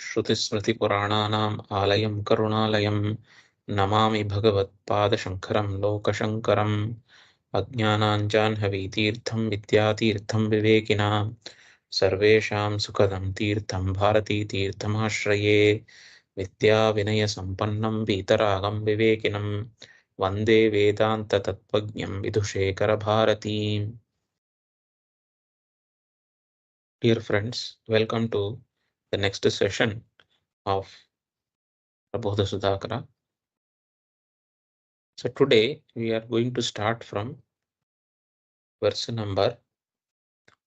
श्रुतिस्मृतिपुराणानाम् आलयं करुणालयं नमामि भगवत्पादशङ्करं लोकशङ्करम् अज्ञानाञ्जन्हवीतीर्थं विद्यातीर्थं विवेकिनां सर्वेषां सुखदं तीर्थं भारतीतीर्थमाश्रये विद्याविनयसम्पन्नं वीतरागं विवेकिनं वन्दे वेदान्ततत्त्वज्ञं विधुशेखरभारतीम्. Dear friends, welcome to the next session of PRABODHA SUDHAKARA. So today we are going to start from verse number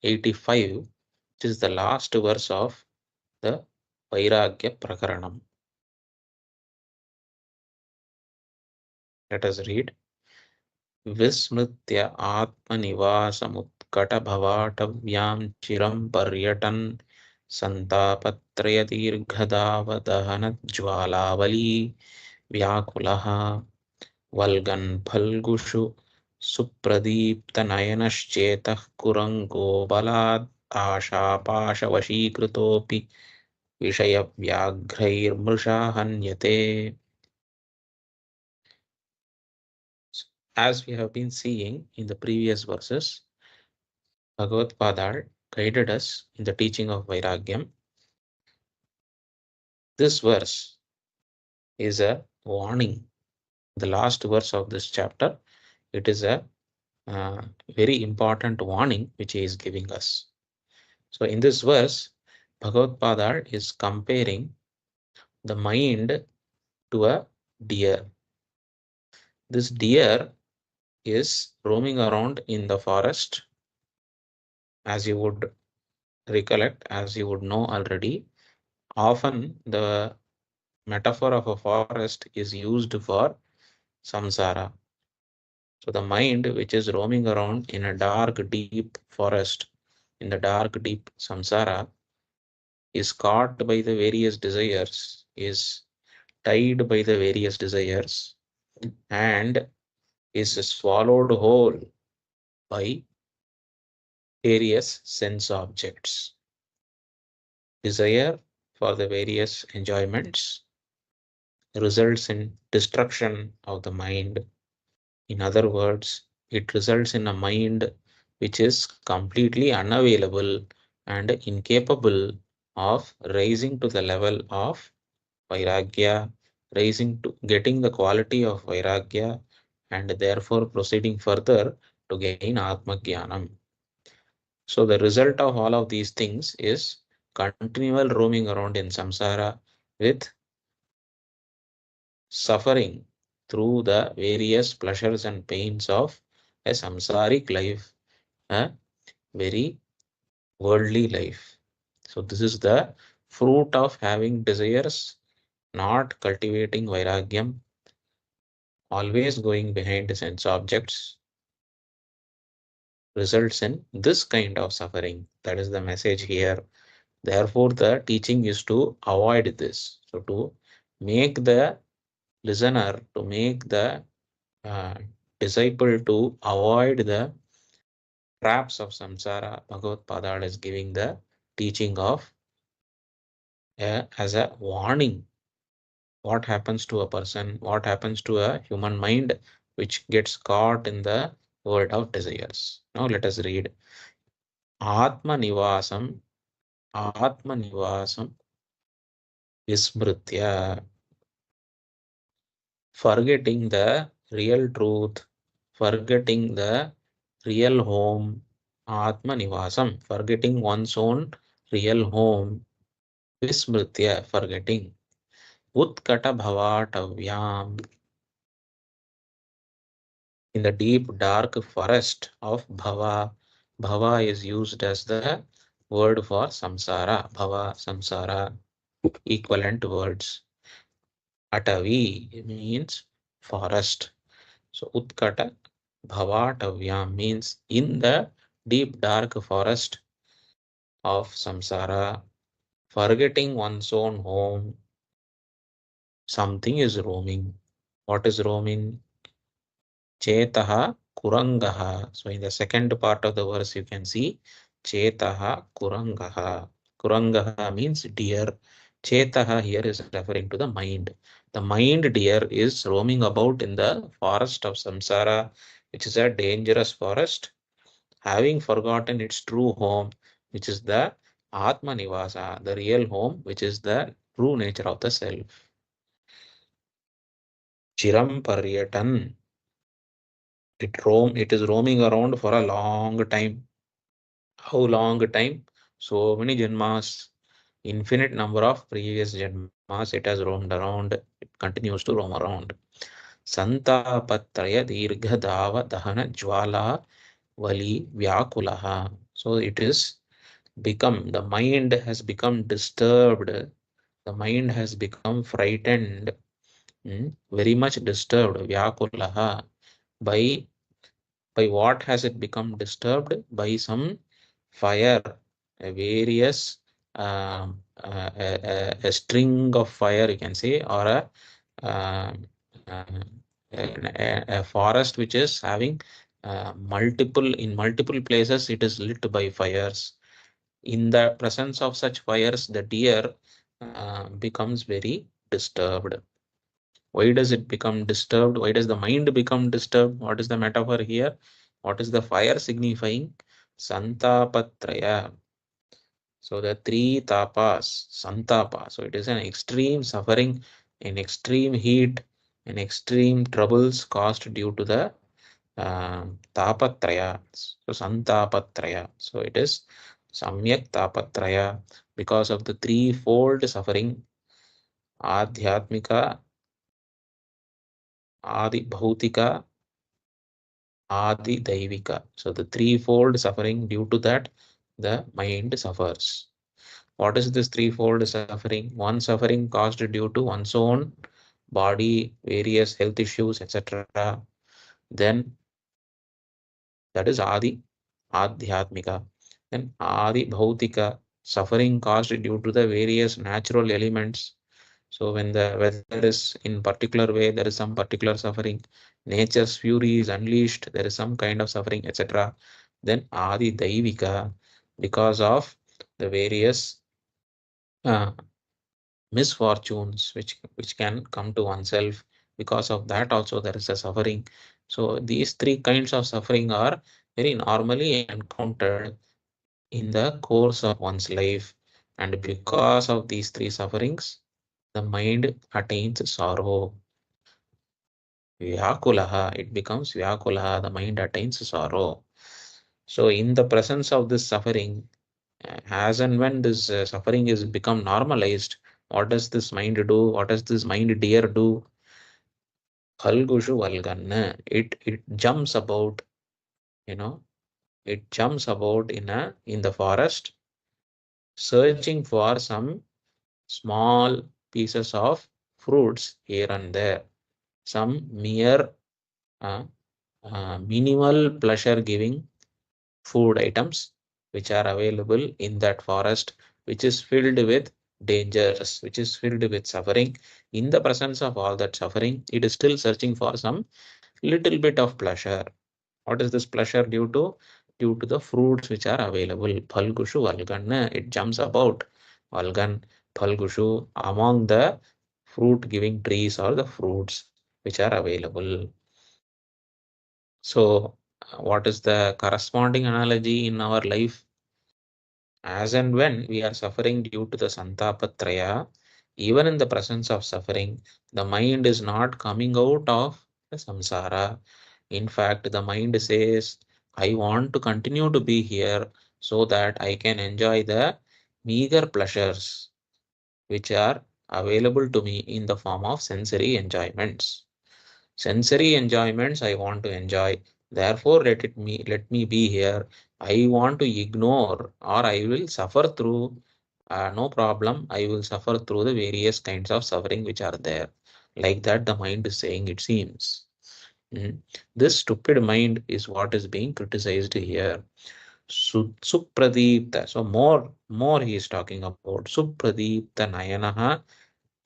85, which is the last verse of the Vairagya Prakaranam. Let us read. Vismritya Atmanivasamutkata Bhavatavyam Chiram Paryatan Santapatraya Dirghadavadahanat Jwalavali Vyakulaha Valgan Phalgushu Supradiptanayanaschetah Kurango Balad Ashapashavashikrutopi Vishayavyaghrair Mrisha Hanyate. As we have been seeing in the previous verses, Bhagavad Padar guided us in the teaching of Vairagyam. This verse is a warning. The last verse of this chapter, it is a very important warning which he is giving us. So in this verse, Bhagavad Padar is comparing the mind to a deer. This deer is roaming around in the forest. As you would recollect, as you would know already, often the metaphor of a forest is used for samsara. So the mind which is roaming around in a dark, deep forest, in the dark, deep samsara, is caught by the various desires, is tied by the various desires, and is swallowed whole by various sense objects. Desire for the various enjoyments results in destruction of the mind. In other words, it results in a mind which is completely unavailable and incapable of rising to the level of Vairagya, getting the quality of Vairagya, and therefore proceeding further to gain Atma Jnanam. So the result of all of these things is continual roaming around in samsara with suffering through the various pleasures and pains of a samsaric life, a very worldly life. So this is the fruit of having desires, not cultivating Vairagyam, always going behind sense objects, results in this kind of suffering. That is the message here. Therefore, the teaching is to avoid this. So to make the listener, to make the disciple to avoid the traps of samsara, Bhagavad Padar is giving the teaching of as a warning. What happens to a person, what happens to a human mind which gets caught in the world of desires. Now let us read. Atma Nivasam Vismritya. Forgetting the real truth, forgetting the real home, Atma Nivasam, forgetting one's own real home, Vismritya, forgetting, Utkata Bhavatavyam, in the deep dark forest of Bhava. Bhava is used as the word for samsara, Bhava, samsara, equivalent words. Atavi means forest. So Utkata Bhavatavyam means in the deep dark forest of samsara, forgetting one's own home, something is roaming. What is roaming? Chetaha Kurangaha. So in the second part of the verse you can see Chetaha Kurangaha. Kurangaha means deer. Chetaha here is referring to the mind. The mind, dear, is roaming about in the forest of samsara, which is a dangerous forest, having forgotten its true home, which is the Atma Nivasa, the real home, which is the true nature of the self. Chiram Paryatan. It is roaming around for a long time. How long time? So many janmas, infinite number of previous janmas it has roamed around, it continues to roam around. Santapatraya dirgha dava dahana jwala vali vyakulaha. So it is become, the mind has become disturbed, the mind has become frightened, very much disturbed, vyakulaha, by what has it become disturbed? By some fire, a various a string of fire, you can say, or uh, uh, a forest which is having multiple, in multiple places it is lit by fires. In the presence of such fires, the deer becomes very disturbed. Why does it become disturbed? Why does the mind become disturbed? What is the metaphor here? What is the fire signifying? Santapatraya. So the three tapas, santapa. So it is an extreme suffering, an extreme heat, an extreme troubles caused due to the tapatraya. So santapatraya. So it is samyak tapatraya because of the threefold suffering, adhyatmika, adi bhautika, adi daivika. So the threefold suffering, due to that, the mind suffers. What is this threefold suffering? One suffering caused due to one's own body, various health issues, etc. Then that is adi, adhyatmika. Then adi bhautika, suffering caused due to the various natural elements. So when the weather is in particular way, there is some particular suffering. Nature's fury is unleashed, there is some kind of suffering, etc. Then adi daivika, because of the various uh, misfortunes which can come to oneself. Because of that also there is a suffering. So these three kinds of suffering are very normally encountered in the course of one's life. And because of these three sufferings, the mind attains sorrow. Vyakulaha, it becomes Vyakulaha, the mind attains sorrow. So, in the presence of this suffering, as and when this suffering is become normalized, what does this mind do? What does this mind dare do? Phalgushu Valganna. It jumps about, you know, it jumps about in the forest, searching for some small pieces of fruits here and there, some mere uh, minimal pleasure giving food items which are available in that forest, which is filled with dangers, which is filled with suffering. In the presence of all that suffering, it is still searching for some little bit of pleasure. What is this pleasure due to? Due to the fruits which are available. Phalgushu Valgan, it jumps about. Valgan, Phalgushu, among the fruit giving trees or the fruits which are available. So, what is the corresponding analogy in our life? As and when we are suffering due to the Santapatraya, even in the presence of suffering, the mind is not coming out of the samsara. In fact, the mind says, I want to continue to be here so that I can enjoy the meager pleasures which are available to me in the form of sensory enjoyments. Sensory enjoyments I want to enjoy. Therefore, let me be here. I want to ignore, or I will suffer through. No problem. I will suffer through the various kinds of suffering which are there. Like that, the mind is saying, it seems. Mm. This stupid mind is what is being criticized here. Supradipta. So more he is talking about. Supradipta Nayanaha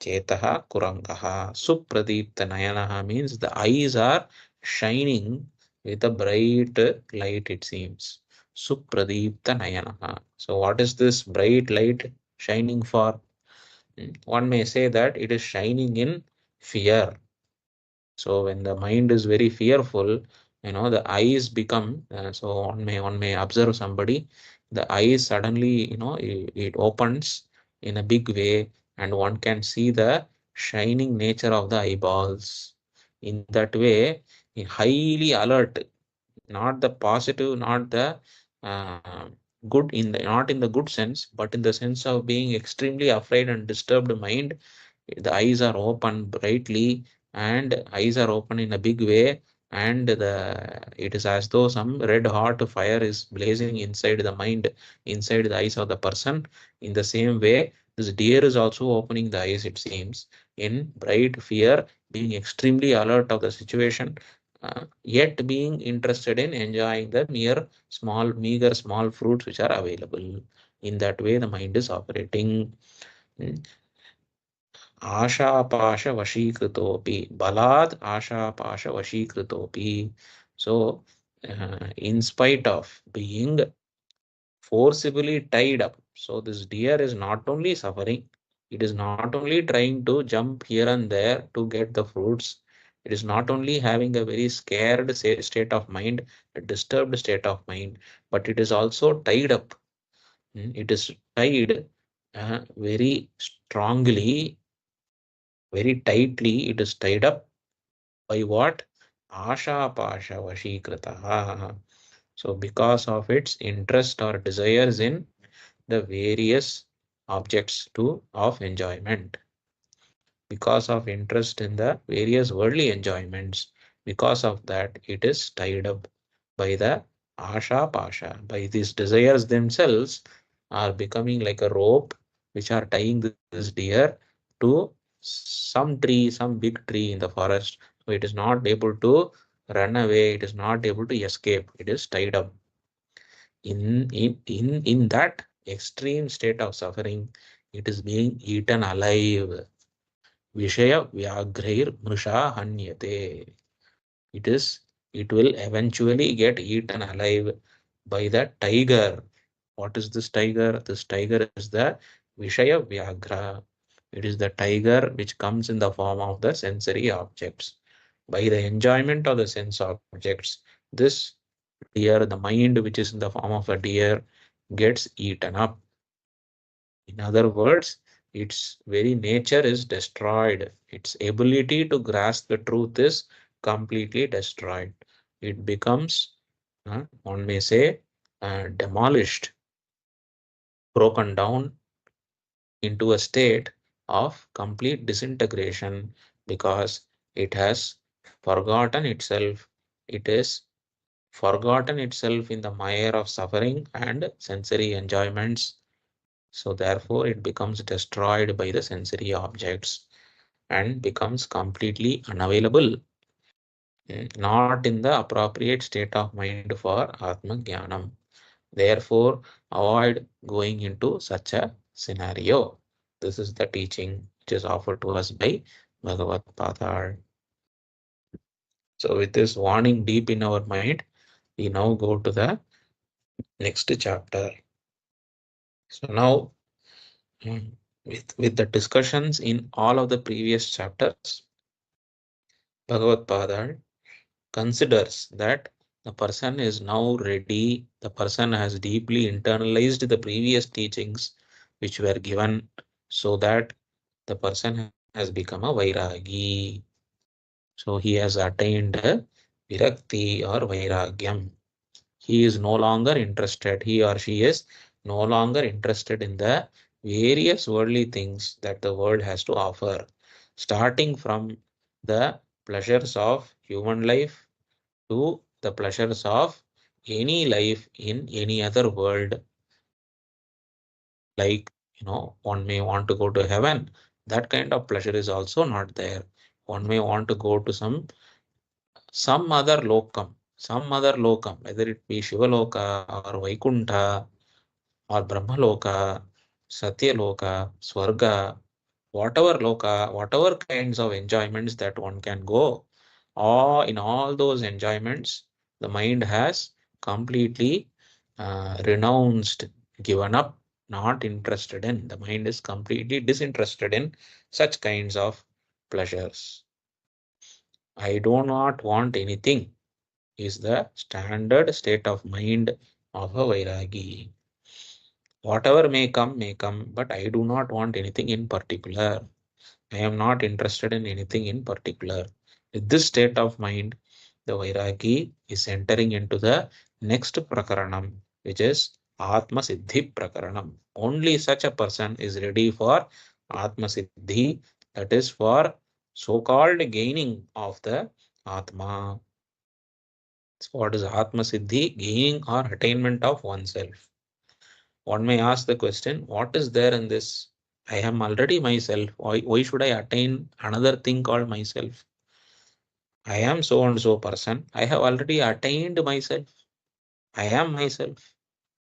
Chetaha Kurangaha. Supradipta Nayanaha means the eyes are shining with a bright light, it seems. Supradipta Nayanaha. So what is this bright light shining for? One may say that it is shining in fear. So when the mind is very fearful, the eyes become, so one may observe somebody, the eyes suddenly, it opens in a big way, and one can see the shining nature of the eyeballs. In that way, highly alert, not the positive, not the uh, good in the, not in the good sense, but in the sense of being extremely afraid and disturbed mind. The eyes are open brightly, and eyes are open in a big way, and it is as though some red hot fire is blazing inside the mind, inside the eyes of the person. In the same way, this deer is also opening the eyes, it seems, in bright fear, being extremely alert of the situation, yet being interested in enjoying the mere small, meager, small fruits which are available. In that way, the mind is operating. Mm. आशापाशवशीकृतोऽपि बलात् आशापाशवशीकृतोऽपि. So, in spite of being forcibly tied up, so this deer is not only suffering, it is not only trying to jump here and there to get the fruits, it is not only having a very scared state of mind, a disturbed state of mind, but it is also tied up. It is tied very strongly, very tightly, it is tied up by what? Asha pasha vashikrita. So because of its interest or desires in the various objects of enjoyment, because of interest in the various worldly enjoyments, because of that it is tied up by the asha pasha, by these desires themselves are becoming like a rope which are tying this deer to some tree, some big tree in the forest. So it is not able to run away, it is not able to escape, it is tied up. In that extreme state of suffering, it is being eaten alive. Vishaya Vyagrair Mrisha Hanyate. It is, it will eventually get eaten alive by the tiger. What is this tiger? This tiger is the Vishaya Vyagra. It is the tiger which comes in the form of the sensory objects. By the enjoyment of the sense objects, this deer, the mind which is in the form of a deer, gets eaten up. In other words, its very nature is destroyed. Its ability to grasp the truth is completely destroyed. It becomes, one may say, demolished, broken down into a state of complete disintegration because it has forgotten itself. It is forgotten itself in the mire of suffering and sensory enjoyments. So therefore, it becomes destroyed by the sensory objects and becomes completely unavailable, not in the appropriate state of mind for Atma Jnanam. Therefore, avoid going into such a scenario. This is the teaching which is offered to us by Bhagavad Padar. So with this warning deep in our mind, we now go to the next chapter. So now, with the discussions in all of the previous chapters, Bhagavad Padar considers that the person is now ready, the person has deeply internalized the previous teachings which were given, so that the person has become a Vairagi. So he has attained Virakti or Vairagyam. He is no longer interested, he or she is no longer interested in the various worldly things that the world has to offer, starting from the pleasures of human life to the pleasures of any life in any other world. Like, one may want to go to heaven. That kind of pleasure is also not there. One may want to go to some other lokam, whether it be Shivaloka or Vaikuntha or Brahmaloka, Satyaloka, Swarga, whatever loka, whatever kinds of enjoyments that one can go, or in all those enjoyments, the mind has completely renounced, given up. not interested in. The mind is completely disinterested in such kinds of pleasures. I do not want anything is the standard state of mind of a Vairagi. Whatever may come, but I do not want anything in particular. I am not interested in anything in particular. With this state of mind, the Vairagi is entering into the next Prakaranam, which is Atma Siddhi Prakaranam. Only such a person is ready for Atma Siddhi, that is for so-called gaining of the Atma. So what is Atma Siddhi? Gaining or attainment of oneself. One may ask the question, what is there in this? I am already myself. Why should I attain another thing called myself? I am so and so person. I have already attained myself. I am myself.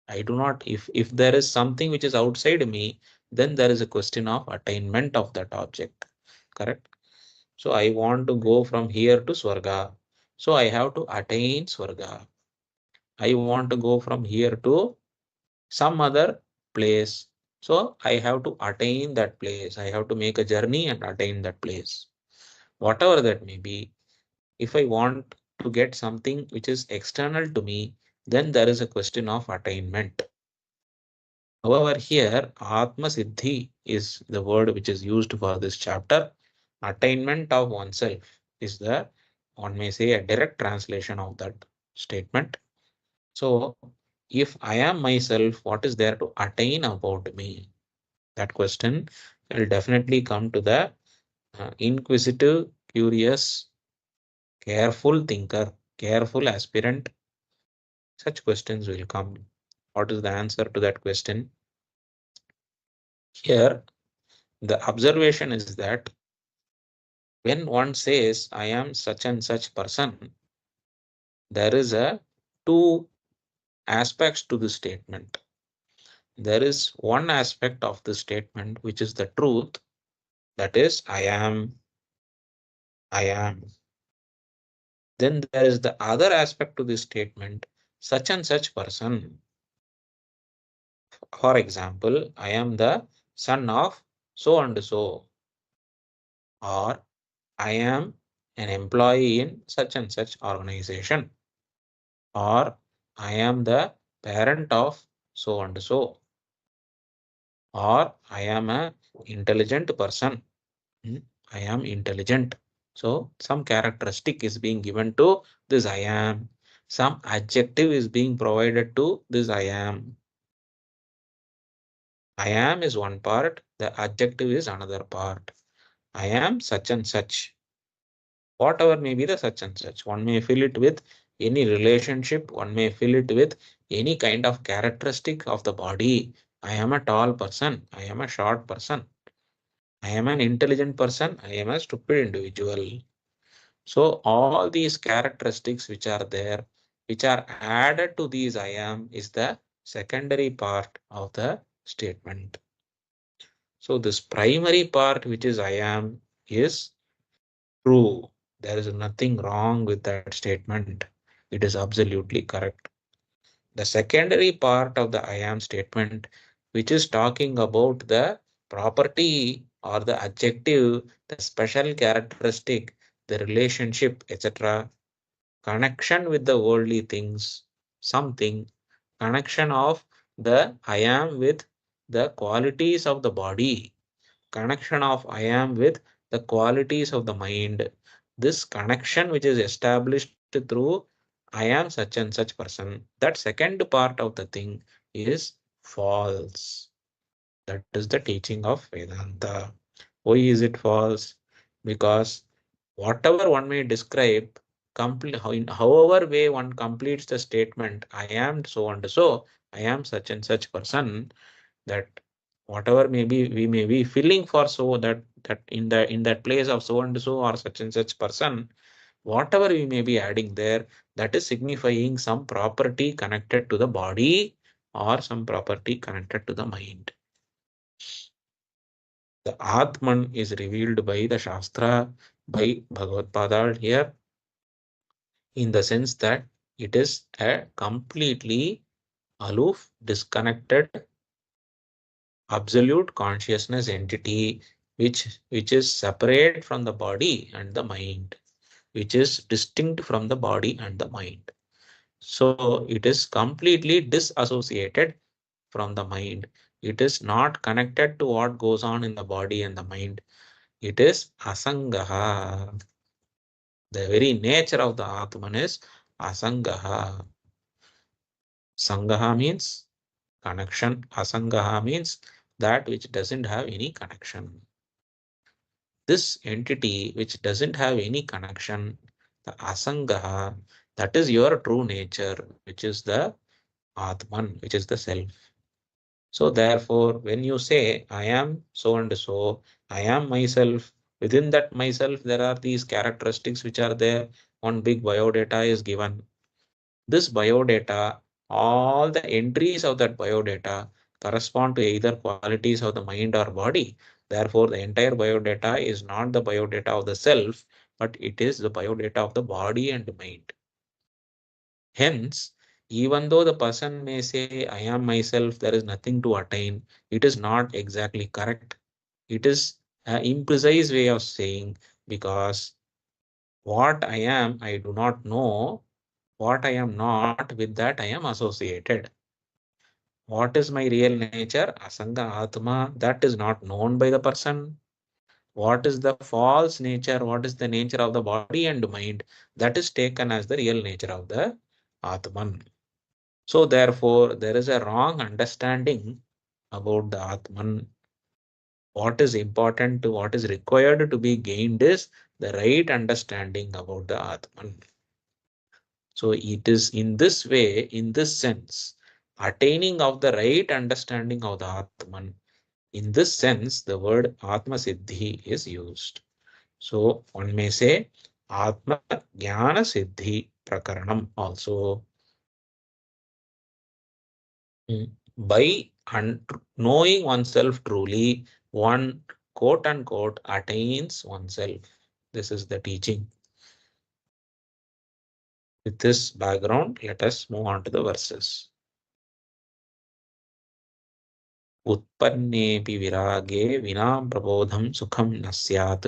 I do not, if there is something which is outside me, then there is a question of attainment of that object. Correct? So I want to go from here to Swarga. So I have to attain Swarga. I want to go from here to some other place. So I have to attain that place. I have to make a journey and attain that place. Whatever that may be, if I want to get something which is external to me, then there is a question of attainment. However, here Atma Siddhi is the word which is used for this chapter. Attainment of oneself is the, one may say, a direct translation of that statement. So, if I am myself, what is there to attain about me? That question will definitely come to the inquisitive, curious, careful thinker, careful aspirant. Such questions will come. What is the answer to that question? Here, the observation is that when one says, I am such and such person, there is a two aspects to the statement. There is one aspect of the statement which is the truth, that is, I am. Then there is the other aspect to this statement, such and such person. For example, I am the son of so and so, or I am an employee in such and such organization, or I am the parent of so and so, or I am a intelligent person. Hmm, I am intelligent. So some characteristic is being given to this I am. Some adjective is being provided to this I am. I am is one part, the adjective is another part. I am such and such. Whatever may be the such and such. One may fill it with any relationship, one may fill it with any kind of characteristic of the body. I am a tall person, I am a short person, I am an intelligent person, I am a stupid individual. So all these characteristics which are there, which are added to these I am, is the secondary part of the statement. So this primary part, which is I am, is true. There is nothing wrong with that statement. It is absolutely correct. The secondary part of the I am statement, which is talking about the property or the adjective, the special characteristic, the relationship, etc., connection with the worldly things, something, connection of the I am with the qualities of the body, connection of I am with the qualities of the mind. This connection which is established through I am such and such person, that second part of the thing is false. That is the teaching of Vedanta. Why is it false? Because whatever one may describe, complete, in however way one completes the statement, I am so and so, I am such and such person, that whatever maybe we may be feeling for, so that in that place of so and so or such and such person, whatever we may be adding there, that is signifying some property connected to the body or some property connected to the mind. The Atman is revealed by the Shastra, by Bhagavad Padal here, in the sense that it is a completely aloof, disconnected absolute consciousness entity which is separate from the body and the mind, which is distinct from the body and the mind. So it is completely disassociated from the mind. It is not connected to what goes on in the body and the mind. It is asangaha. The very nature of the Atman is asangaha. Sangaha means connection. Asangaha means that which doesn't have any connection. This entity which doesn't have any connection, the asangaha, that is your true nature, which is the Atman, which is the self. So therefore, when you say, I am so and so, I am myself, within that myself, there are these characteristics which are there. One big biodata is given. This biodata, all the entries of that biodata correspond to either qualities of the mind or body. Therefore, the entire biodata is not the biodata of the self, but it is the biodata of the body and mind. Hence, even though the person may say, I am myself, there is nothing to attain, it is not exactly correct. It is an imprecise way of saying, because what I am, I do not know. What I am not, with that I am associated. What is my real nature? Asanga Atma, that is not known by the person. What is the false nature? What is the nature of the body and mind? That is taken as the real nature of the Atman. So therefore, there is a wrong understanding about the Atman. What is important to what is required to be gained is the right understanding about the Atman. So it is in this way, in this sense, attaining of the right understanding of the Atman. In this sense, the word Atma Siddhi is used. So one may say Atma Jnana Siddhi Prakaranam also. By knowing oneself truly, one quote unquote attains oneself. This is the teaching. With this background, let us move on to the verses. उत्पन्नेऽपि विरागे विना प्रबोधं सुखं न स्यात्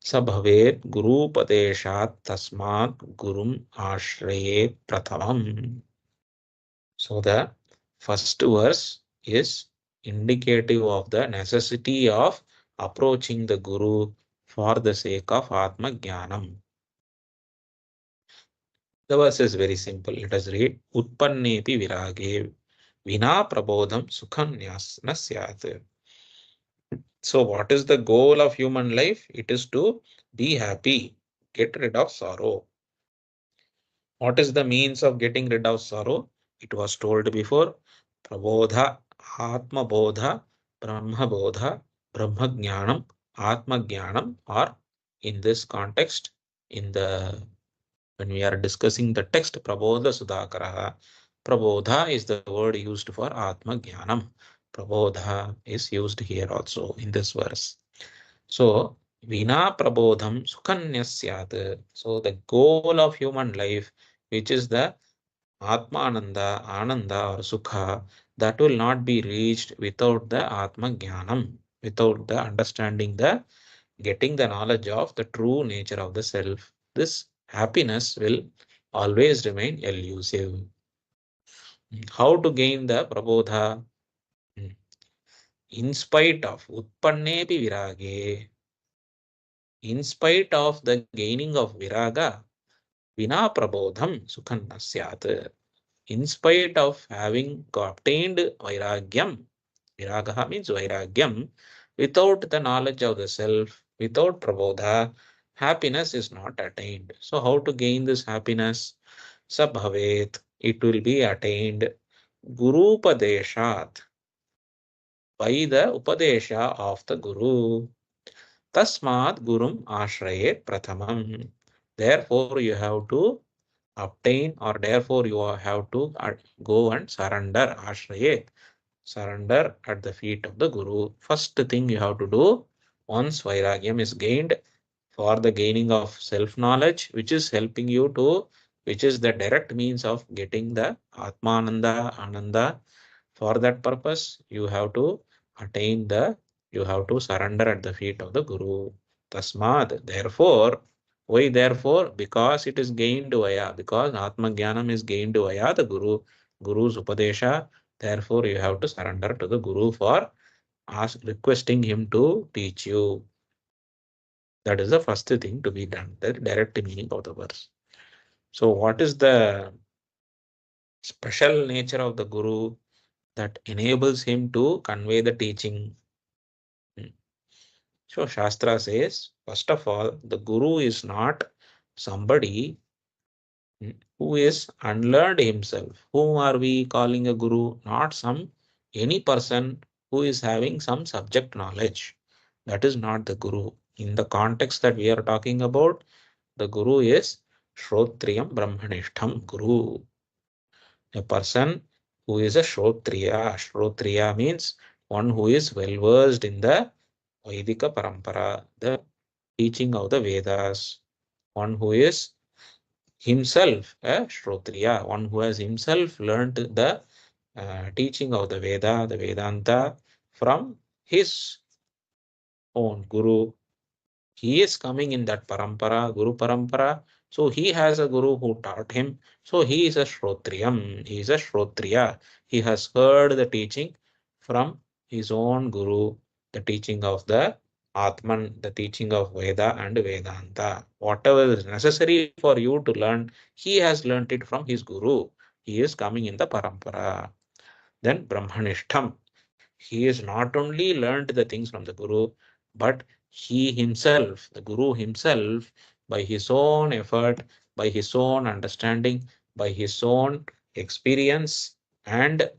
स भवेत् गुरूपदेशात् तस्मात् गुरुम् आश्रयेत् प्रथमम्. So the first verse is indicative of the necessity of approaching the Guru for the sake of Atma Jnanam. The verse is very simple. Let us read. Utpannepi virage vina prabodham sukham na syat. So what is the goal of human life? It is to be happy, get rid of sorrow. What is the means of getting rid of sorrow? It was told before. Prabodha, Atma Bodha, Brahma Bodha, Brahma Jnanam, Atma Jnanam, or in this context, in the when we are discussing the text Prabodha Sudhakara, Prabodha is the word used for Atma Jnanam. Prabodha is used here also in this verse. So Vina Prabodham Sukanya Syat. So the goal of human life, which is the Atma Ananda or Sukha, that will not be reached without the Atma Jnanam, without the understanding the getting the knowledge of the true nature of the self. This happiness will always remain elusive. How to gain the Prabodha? In spite of Utpannepi Virage, in spite of the gaining of Viraga, Vina Prabodham Sukhanna Syat. In spite of having obtained Vairagyam, Viragaha means Vairagyam, without the knowledge of the self, without Prabodha, happiness is not attained. So how to gain this happiness? Sabhavet, it will be attained Guru Upadeshat, by the Upadesha of the Guru. Tasmat Gurum Ashrayet Prathamam. Therefore, you have to obtain, or therefore you have to go and surrender Ashrayet. Surrender at the feet of the Guru. First thing you have to do, once Vairagyam is gained, for the gaining of self-knowledge, which is helping you to, which is the direct means of getting the Atmananda, Ananda. For that purpose, you have to attain the, you have to surrender at the feet of the Guru. Tasmad, therefore, why therefore? Because it is gained via, because Atma Jnanam is gained via the Guru, Guru's Upadesha. Therefore, you have to surrender to the Guru for requesting him to teach you. That is the first thing to be done, the direct meaning of the verse. So, what is the special nature of the Guru that enables him to convey the teaching? Hmm. So Shastra says, first of all, the Guru is not somebody who is unlearned himself. Whom are we calling a Guru? Not any person who is having some subject knowledge. That is not the Guru. In the context that we are talking about, the Guru is Shrotriyam Brahmanishtam Guru. A person who is a Shrotriya. Shrotriya means one who is well versed in the Vaidika Parampara, the teaching of the Vedas, one who is himself a Shrotriya, one who has himself learned the teaching of the Veda, the Vedanta from his own Guru. He is coming in that parampara, Guru parampara. So he has a Guru who taught him. So he is a Shrotriyam, he is a Shrotriya. He has heard the teaching from his own Guru, the teaching of the Atman, the teaching of Veda and Vedanta. Whatever is necessary for you to learn, he has learnt it from his Guru. He is coming in the parampara. Then Brahmanishtam. He is not only learned the things from the Guru, but he himself, the Guru himself, by his own effort, by his own understanding, by his own experience and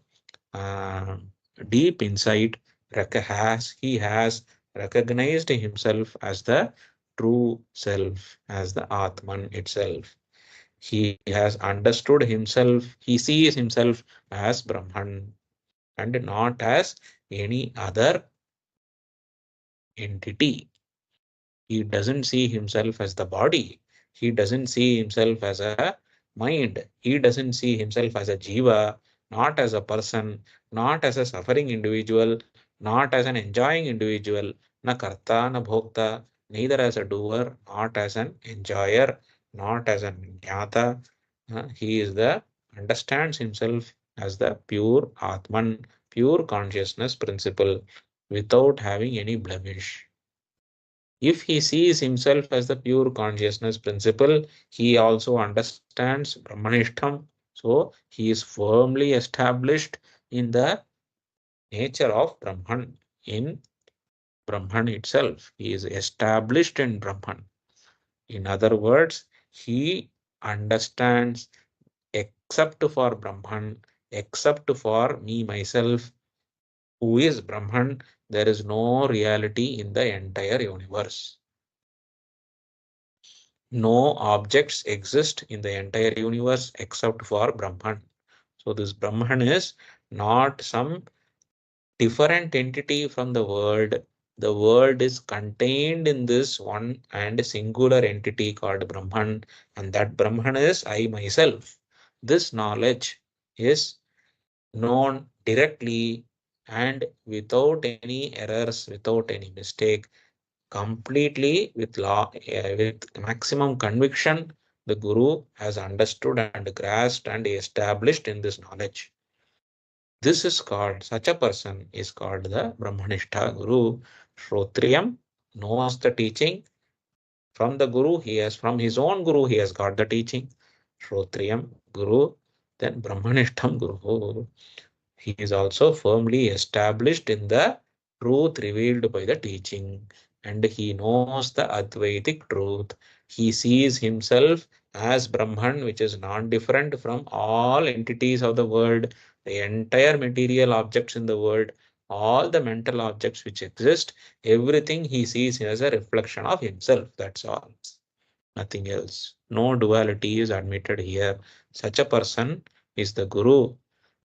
uh, deep insight, he has recognized himself as the true self, as the Atman itself. He has understood himself, he sees himself as Brahman and not as any other entity. He doesn't see himself as the body. He doesn't see himself as a mind. He doesn't see himself as a jiva, not as a person, not as a suffering individual, not as an enjoying individual, na karta, na bhokta, neither as a doer, not as an enjoyer, not as an jnata. He is the understands himself as the pure Atman, pure consciousness principle, without having any blemish. If he sees himself as the pure consciousness principle, he also understands Brahmanishtam. So he is firmly established in the nature of Brahman, in Brahman itself. He is established in Brahman. In other words, he understands, except for Brahman, except for me, myself, who is Brahman, there is no reality in the entire universe. No objects exist in the entire universe except for Brahman. So this Brahman is not some different entity from the world. The world is contained in this one and singular entity called Brahman, and that Brahman is I myself. This knowledge is known directly and without any errors, without any mistake, completely with with maximum conviction. The Guru has understood and grasped and established in this knowledge. This is called, such a person is called the Brahmanishta Guru. Shrotriyam knows the teaching from the Guru. He has, from his own Guru, he has got the teaching. Shrotriyam Guru, then Brahmanishtam Guru. He is also firmly established in the truth revealed by the teaching, and he knows the Advaitic truth. He sees himself as Brahman, which is non-different from all entities of the world, the entire material objects in the world, all the mental objects which exist, everything he sees as a reflection of himself. That's all. Nothing else. No duality is admitted here. Such a person is the Guru.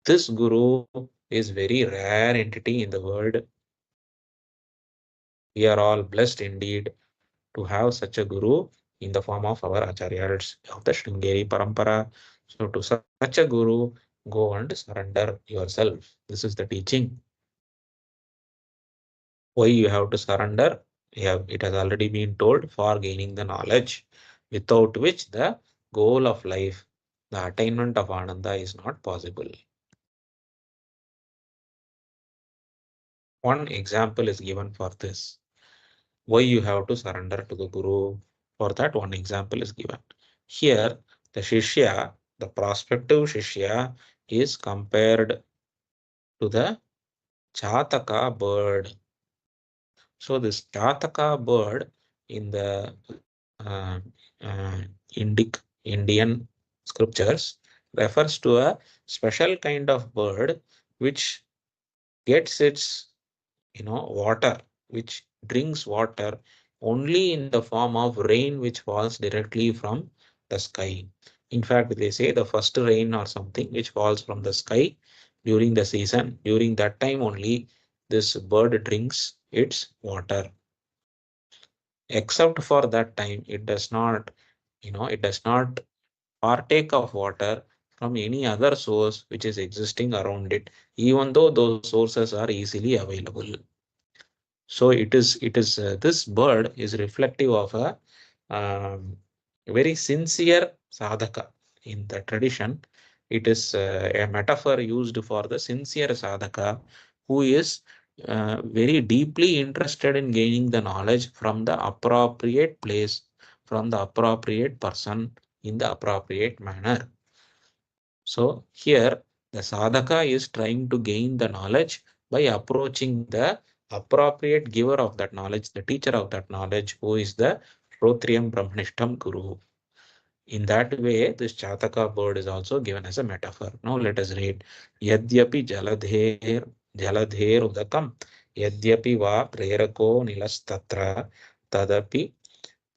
This Guru is very rare entity in the world. We are all blessed indeed to have such a Guru in the form of our Acharyas of the Sringeri Parampara. So to such a Guru, go and surrender yourself. This is the teaching. Why you have to surrender? It has already been told, for gaining the knowledge, without which the goal of life, the attainment of Ananda, is not possible. One example is given for this. Why you have to surrender to the Guru? For that, one example is given. Here, the Shishya, the prospective Shishya, is compared to the Chataka bird. So this Chataka bird in the Indian scriptures refers to a special kind of bird which gets its water, which drinks water only in the form of rain which falls directly from the sky. In fact, they say the first rain or something which falls from the sky during the season, during that time only this bird drinks its water. Except for that time, it does not partake of water from any other source which is existing around it, even though those sources are easily available. So it is this bird is reflective of a very sincere sadhaka. In the tradition, it is a metaphor used for the sincere sadhaka who is very deeply interested in gaining the knowledge from the appropriate place, from the appropriate person, in the appropriate manner. So here the sadhaka is trying to gain the knowledge by approaching the appropriate giver of that knowledge, the teacher of that knowledge, who is the Shrotriyam Brahmanishtam Guru. In that way, this Chataka bird is also given as a metaphor. Now let us read. Yadyapi jaladher udakam yadyapi va prerako nilastatra tadapi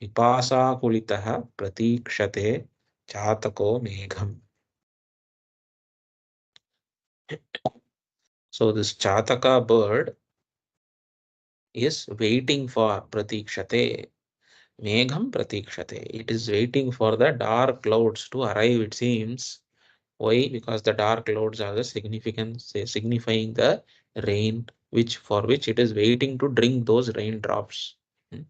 pipasa kulitaha pratikshate chatako megham. So this Chataka bird is waiting for pratikshate. Megham pratikshate. It is waiting for the dark clouds to arrive, it seems. Why? Because the dark clouds are the significance, signifying the rain, for which it is waiting to drink those raindrops. Hmm.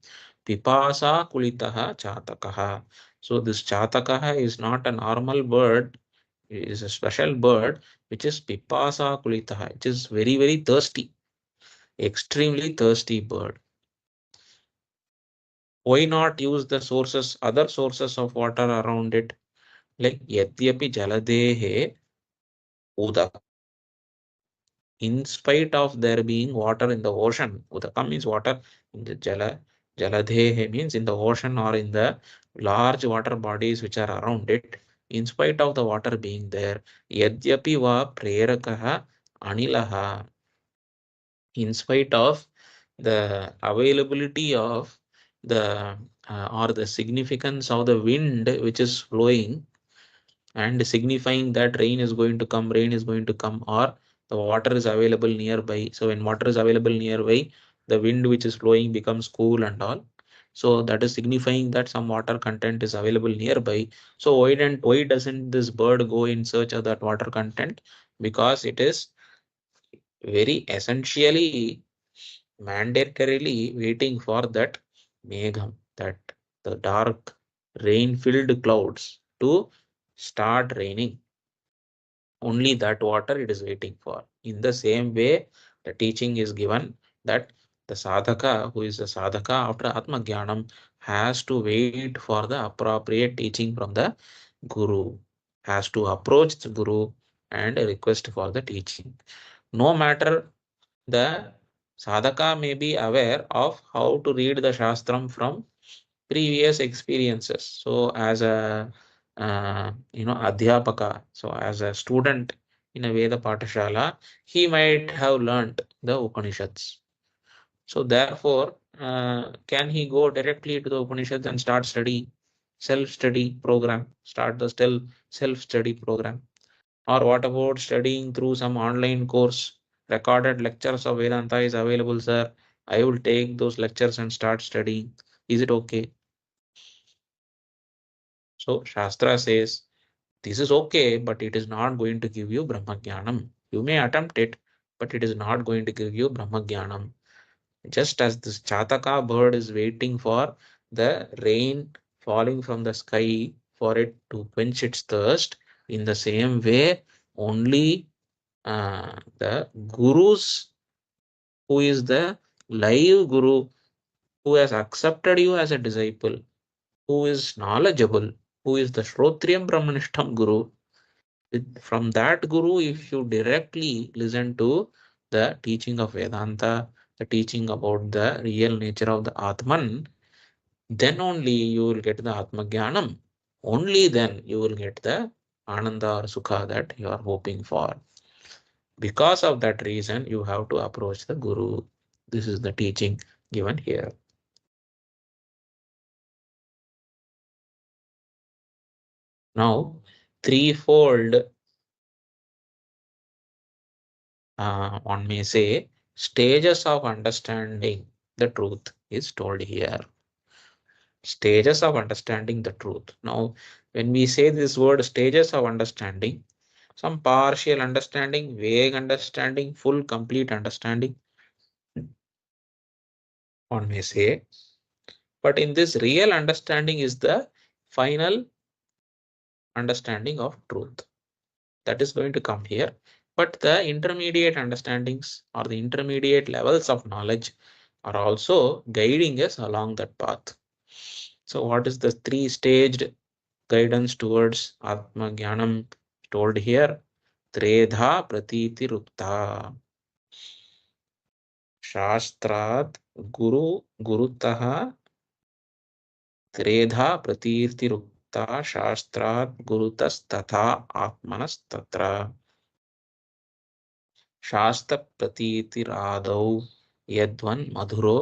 Pipasa kulitaha chatakaha. So this chatakaha is not a normal bird. It is a special bird which is pipasa kulitaha. It is very, very thirsty, extremely thirsty bird. Why not use the other sources of water around it? Like yadyapi jaladehe udakam. In spite of there being water in the ocean, udakam means water in the jaladehe means in the ocean or in the large water bodies which are around it. In spite of the water being there, yadyapi va prerakaha anilaha. In spite of the availability of the or the significance of the wind which is flowing and signifying that rain is going to come, or the water is available nearby. So when water is available nearby, the wind which is flowing becomes cool and all. So that is signifying that some water content is available nearby. So why doesn't this bird go in search of that water content? Because it is very essentially mandatorily waiting for that megham, that the dark rain-filled clouds to start raining. Only that water it is waiting for. In the same way, the teaching is given that the sadhaka, who is the sadhaka after Atma Jnanam, has to wait for the appropriate teaching from the Guru, has to approach the Guru and request for the teaching. No matter the sadhaka may be aware of how to read the Shastram from previous experiences. So as a adhyapaka, so as a student in a Veda Patashala, he might have learnt the Upanishads. So therefore, can he go directly to the Upanishads and start self-study program, start the self-study program? Or what about studying through some online course? Recorded lectures of Vedanta is available, sir. I will take those lectures and start studying. Is it okay? So Shastra says this is okay, but it is not going to give you Brahma Jnanam. You may attempt it, but it is not going to give you Brahma Jnanam. Just as this Chataka bird is waiting for the rain falling from the sky for it to quench its thirst, in the same way, only the Gurus, who is the live Guru, who has accepted you as a disciple, who is knowledgeable, who is the Shrotriyam Brahmanishtam Guru. From that Guru, if you directly listen to the teaching of Vedanta, the teaching about the real nature of the Atman, then only you will get the Atma Jnanam. Only then you will get the Ananda or Sukha that you are hoping for. Because of that reason, you have to approach the Guru. This is the teaching given here. Now, threefold, one may say, stages of understanding the truth is told here. Stages of understanding the truth. Now, when we say this word stages of understanding, some partial understanding, vague understanding, full, complete understanding, one may say. But in this, real understanding is the final understanding of truth. That is going to come here. But the intermediate understandings or the intermediate levels of knowledge are also guiding us along that path. So what is the three-staged guidance towards Atma Jnanam told here? Tredha Pratiti Rukta. Shastrat Guru Gurutaha त्रेधा प्रतीर्तिरुक्ता शास्त्रात् गुरुतस्तथा आत्मनस्तत्र शास्त्र प्रतीतिरादौ यद्वन् मधुरो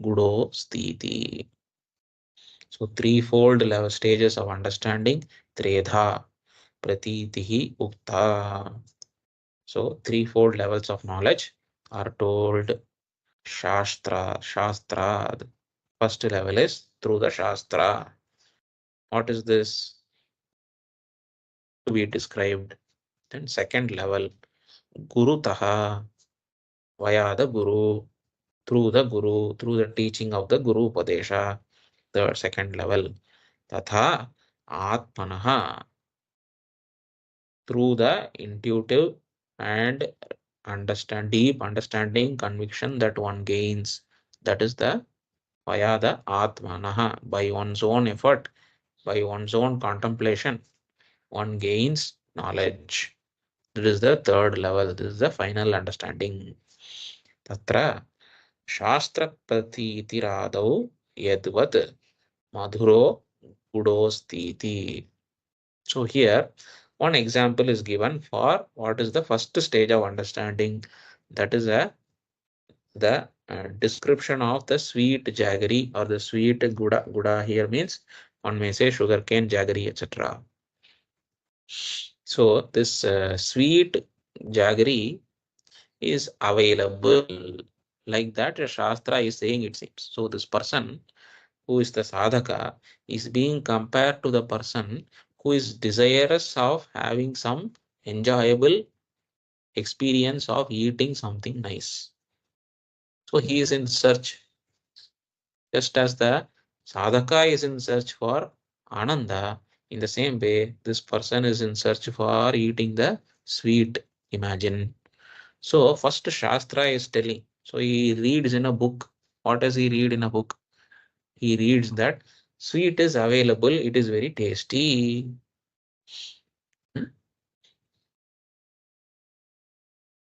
गुडो स्थिति. So threefold level stages of understanding. Tredha pratitihi ukta. So threefold levels of knowledge are told. Shastrad. First level is through the Shastra. What is this to be described? Then second level, Gurutaha, via the Guru, through the teaching of the Guru Upadesha. The second level, Tatha Atmanaha, through the intuitive and deep understanding, conviction that one gains. That is the via the Atmanaha, by one's own effort, by one's own contemplation, one gains knowledge. This is the third level. This is the final understanding. Tatra Shastra Pratitiradau Yadvat Madhuro Gudostiti. So here one example is given for what is the first stage of understanding. That is the description of the sweet jaggery or the sweet guda. Guda here means one may say sugarcane, jaggery, etc. So this sweet jaggery is available, like that a Shastra is saying, it seems. So this person who is the sadhaka is being compared to the person who is desirous of having some enjoyable experience of eating something nice. So he is in search, just as the sadhaka is in search for ananda. In the same way, this person is in search for eating the sweet. Imagine. So first Shastra is telling. So he reads in a book. What does he read in a book? He reads that sweet is available. It is very tasty.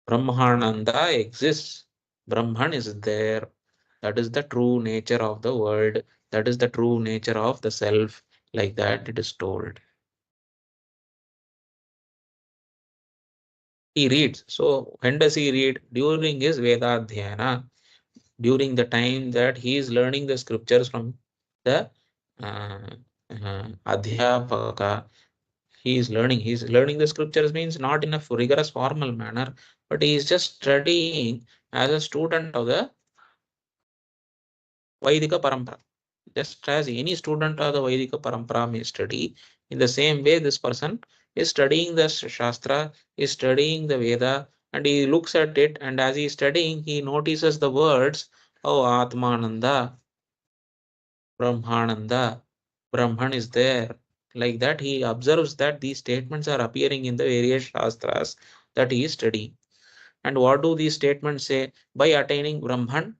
Brahmananda exists. Brahman is there. That is the true nature of the world. That is the true nature of the self. Like that it is told. He reads. So when does he read? During his Vedadhyana. During the time that he is learning the scriptures from the Adhyapaka. He's learning the scriptures means not in a rigorous formal manner, but he is just studying as a student of the Vaidika Parampara. Just as any student of the Vaidika Parampara may study, in the same way this person is studying the Shastra, is studying the Veda, and he looks at it, and as he is studying, he notices the words Oh, Atmananda, Brahmananda, Brahman is there. Like that, he observes that these statements are appearing in the various shastras that he is studying. And what do these statements say? By attaining Brahman,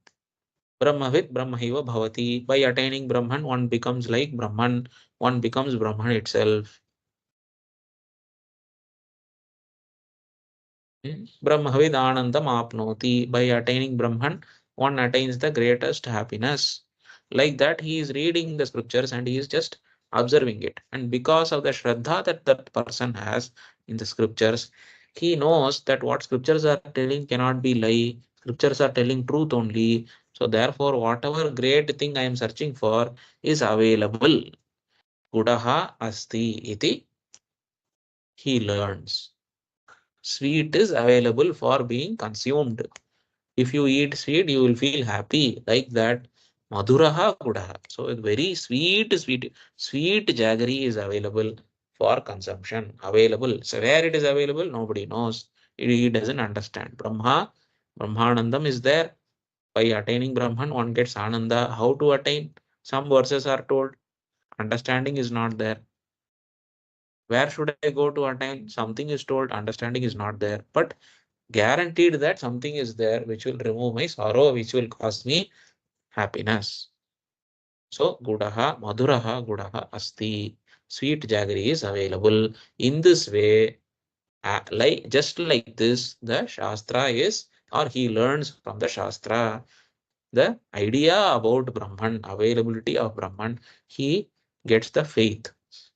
Brahmavid Brahmaiva Bhavati. By attaining Brahman, one becomes like Brahman, one becomes Brahman itself. Brahmavid Anandam Apnoti. By attaining Brahman, one attains the greatest happiness. Like that, he is reading the scriptures and he is just observing it. And because of the Shraddha that that person has in the scriptures, he knows that what scriptures are telling cannot be lie. Scriptures are telling truth only. So therefore, whatever great thing I am searching for is available. Gudaha asti iti, he learns. Sweet is available for being consumed. If you eat sweet, you will feel happy like that. Madhuraha gudaha. So it's very sweet jaggery is available for consumption. Available. So where it is available, nobody knows. He doesn't understand. Brahmanandam is there. By attaining Brahman, one gets Ananda. How to attain? Some verses are told. Understanding is not there. Where should I go to attain? Something is told, understanding is not there. But guaranteed that something is there which will remove my sorrow, which will cause me happiness. So, Gudaha, Madhuraha, Gudaha, Asti. Sweet jaggery is available. In this way, like just like this, the Shastra is, or he learns from the Shastra, the idea about Brahman, availability of Brahman, he gets the faith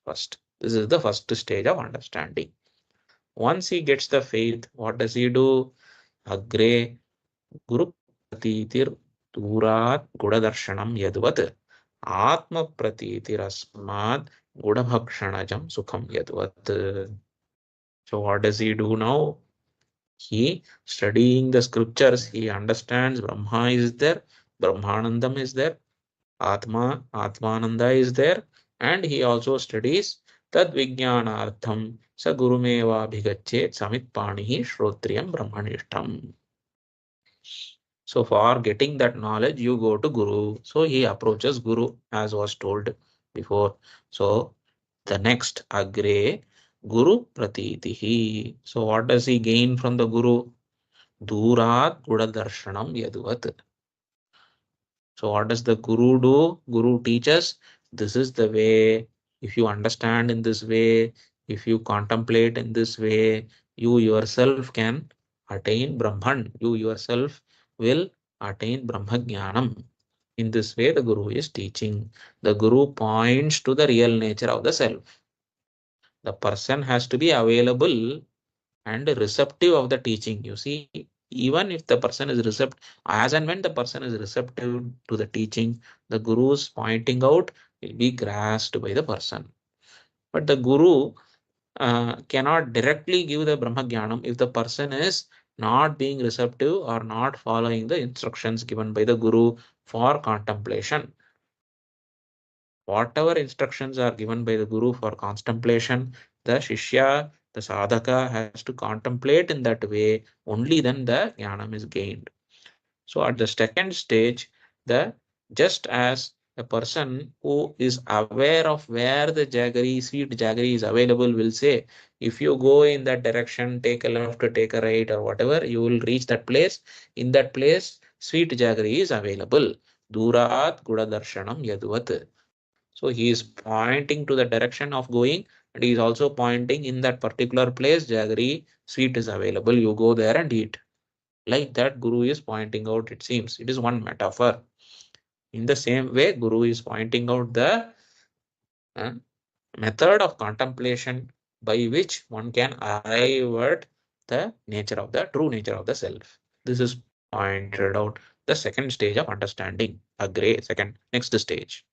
first. This is the first stage of understanding. Once he gets the faith, what does he do? Agre Guru Pratitir Durat Gudadarshanam Yadvat Atma Pratitirasmad Gudabhakshanajam Sukham Yadvat. So what does he do now? He studying the scriptures, he understands Brahma is there, Brahmanandam is there, Atmananda is there, and he also studies Tad Vijnanartham Sa Gurumeva Bhigachet Samit Panihi Shrotriyam Brahmanishtam. So for getting that knowledge, you go to Guru. So he approaches Guru as was told before. So the next Agre Guru Pratitihi. So what does he gain from the Guru? Durat Gudadarshanam Yaduvat. So what does the Guru do? Guru teaches this is the way. If you understand in this way, if you contemplate in this way, you yourself can attain Brahman. You yourself will attain Brahma Jnanam. In this way, the Guru is teaching. The Guru points to the real nature of the self. The person has to be available and receptive of the teaching. You see, even if the person is receptive, as and when the person is receptive to the teaching, the guru's pointing out will be grasped by the person. But the guru cannot directly give the Brahma Jnanam if the person is not being receptive or not following the instructions given by the guru for contemplation. Whatever instructions are given by the guru for contemplation, the Shishya, the Sadhaka has to contemplate in that way, only then the Jnanam is gained. So at the second stage, the just as a person who is aware of where the jaggery, sweet jaggery is available will say, if you go in that direction, take a left, take a right, or whatever, you will reach that place. In that place, sweet jaggery is available. Durat Gudadarshanam Yadvat. So he is pointing to the direction of going, and he is also pointing in that particular place, jaggery sweet is available. You go there and eat. Like that, Guru is pointing out, it seems. It is one metaphor. In the same way, Guru is pointing out the uh, method of contemplation by which one can arrive at the nature of the true nature of the self. This is pointed out the second stage of understanding. A great second, next stage.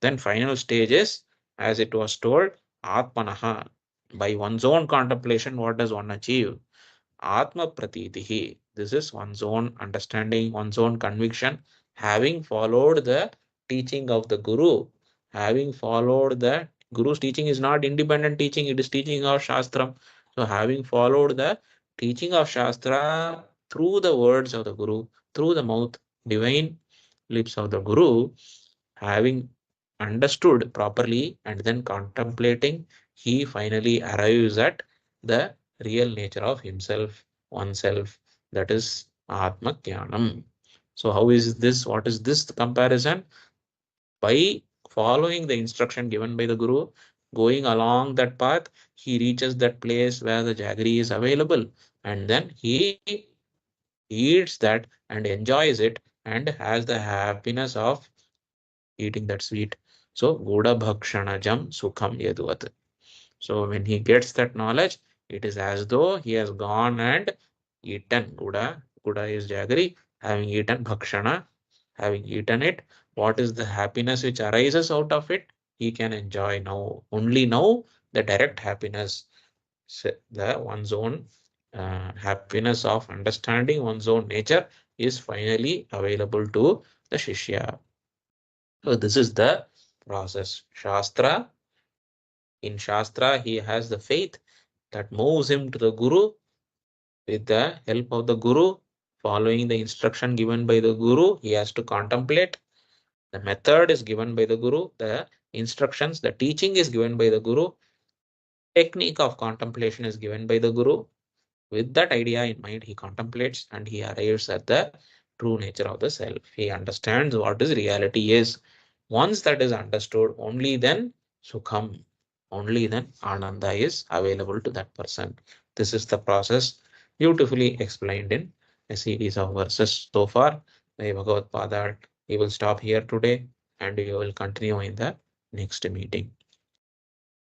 Then final stage is, as it was told, Atmanaha. By one's own contemplation, what does one achieve? Atma Pratitihi. This is one's own understanding, one's own conviction, having followed the teaching of the Guru, having followed the Guru's teaching is not independent teaching, it is teaching of Shastram. So having followed the teaching of Shastra through the words of the Guru, through the mouth, divine, lips of the Guru, having understood properly and then contemplating, he finally arrives at the real nature of himself, oneself, that is Atma Jnanam. So how is this? What is this comparison? By following the instruction given by the Guru, going along that path, he reaches that place where the jaggery is available, and then he eats that and enjoys it and has the happiness of eating that sweet. So, Goda Bhakshanajam Sukham Yadvat. So, when he gets that knowledge, it is as though he has gone and eaten Goda. Goda is jaggery, having eaten Bhakshana, having eaten it. What is the happiness which arises out of it? He can enjoy now. Only now, the direct happiness, the one's own happiness of understanding one's own nature is finally available to the Shishya. So this is the process. Shastra, in Shastra, he has the faith that moves him to the Guru. With the help of the Guru, following the instruction given by the Guru, he has to contemplate. The method is given by the Guru. The instructions, the teaching is given by the Guru. Technique of contemplation is given by the Guru. With that idea in mind, he contemplates and he arrives at the true nature of the self. He understands what is reality is. Once that is understood, only then Sukham, only then Ananda is available to that person. This is the process beautifully explained in a series of verses so far by Bhagavad Pada. We will stop here today and we will continue in the next meeting.